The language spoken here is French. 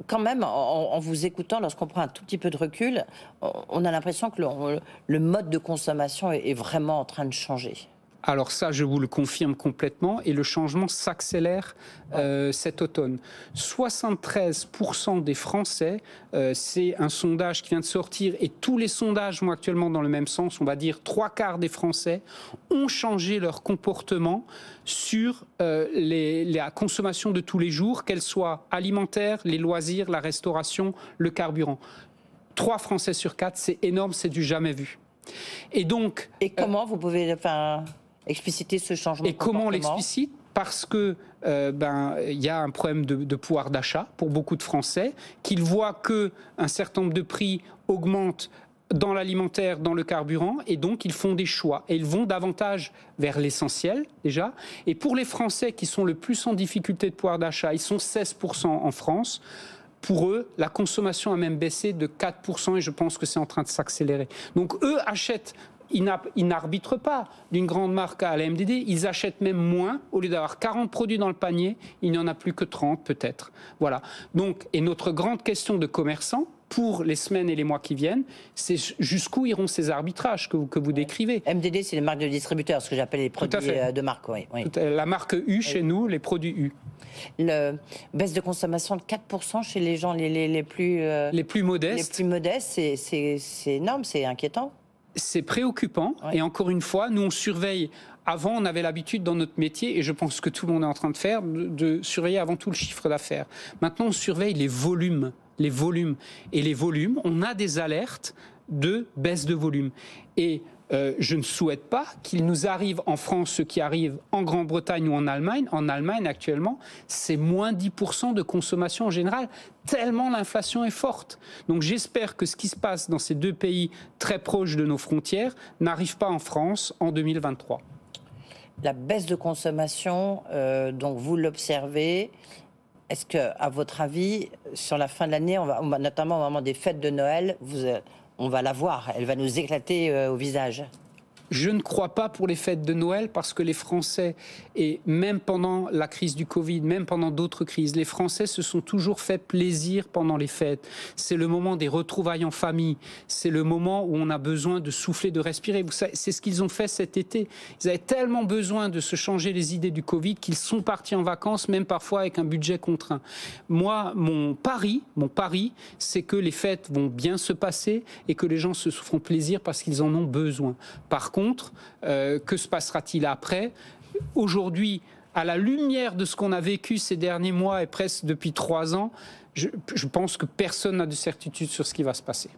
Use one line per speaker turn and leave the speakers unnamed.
quand même, en vous écoutant, lorsqu'on prend un tout petit peu de recul, on a l'impression que le mode de consommation est vraiment en train de changer.
Alors ça, je vous le confirme complètement, et le changement s'accélère cet automne. 73% des Français, c'est un sondage qui vient de sortir, et tous les sondages vont actuellement dans le même sens, on va dire 3/4 des Français ont changé leur comportement sur la consommation de tous les jours, qu'elle soit alimentaire, les loisirs, la restauration, le carburant. 3 Français sur 4, c'est énorme, c'est du jamais vu. Et donc...
Et comment vous pouvez expliciter ce changement de comportement?
Et comment on l'explicite? Parce que il y a un problème de pouvoir d'achat pour beaucoup de Français, qu'ils voient qu'un certain nombre de prix augmentent dans l'alimentaire, dans le carburant, et donc ils font des choix. Et ils vont davantage vers l'essentiel, déjà. Et pour les Français qui sont le plus en difficulté de pouvoir d'achat, ils sont 16% en France. Pour eux, la consommation a même baissé de 4%, et je pense que c'est en train de s'accélérer. Donc eux achètent... Ils n'arbitrent pas d'une grande marque à la MDD, ils achètent même moins. Au lieu d'avoir 40 produits dans le panier, il n'y en a plus que 30 peut-être. Voilà. Donc, et notre grande question de commerçants, pour les semaines et les mois qui viennent, c'est jusqu'où iront ces arbitrages que vous décrivez.
MDD, c'est les marques de distributeurs, ce que j'appelle les produits de marque. Oui.
La marque U chez nous, les produits U.
Baisse de consommation de 4% chez les gens les plus modestes. Les plus modestes, c'est énorme, c'est inquiétant.
C'est préoccupant, et encore une fois, nous on surveille. Avant, on avait l'habitude dans notre métier, et je pense que tout le monde est en train de faire, de surveiller avant tout le chiffre d'affaires. Maintenant, on surveille les volumes. Et les volumes, on a des alertes de baisse de volume. Et je ne souhaite pas qu'il nous arrive en France ce qui arrive en Grande-Bretagne ou en Allemagne. En Allemagne, actuellement, c'est moins 10% de consommation en général, tellement l'inflation est forte. Donc j'espère que ce qui se passe dans ces deux pays très proches de nos frontières n'arrive pas en France en 2023.
La baisse de consommation, donc vous l'observez. Est-ce que, à votre avis, sur la fin de l'année, notamment au moment des fêtes de Noël, on va la voir, elle va nous éclater au visage?
Je ne crois pas pour les fêtes de Noël, parce que les Français, et même pendant la crise du Covid, même pendant d'autres crises, les Français se sont toujours fait plaisir pendant les fêtes. C'est le moment des retrouvailles en famille, c'est le moment où on a besoin de souffler, de respirer. Vous savez, c'est ce qu'ils ont fait cet été. Ils avaient tellement besoin de se changer les idées du Covid qu'ils sont partis en vacances, même parfois avec un budget contraint. Moi, mon pari, c'est que les fêtes vont bien se passer et que les gens se feront plaisir parce qu'ils en ont besoin. Par contre, que se passera-t-il après? Aujourd'hui, à la lumière de ce qu'on a vécu ces derniers mois et presque depuis 3 ans, je pense que personne n'a de certitude sur ce qui va se passer.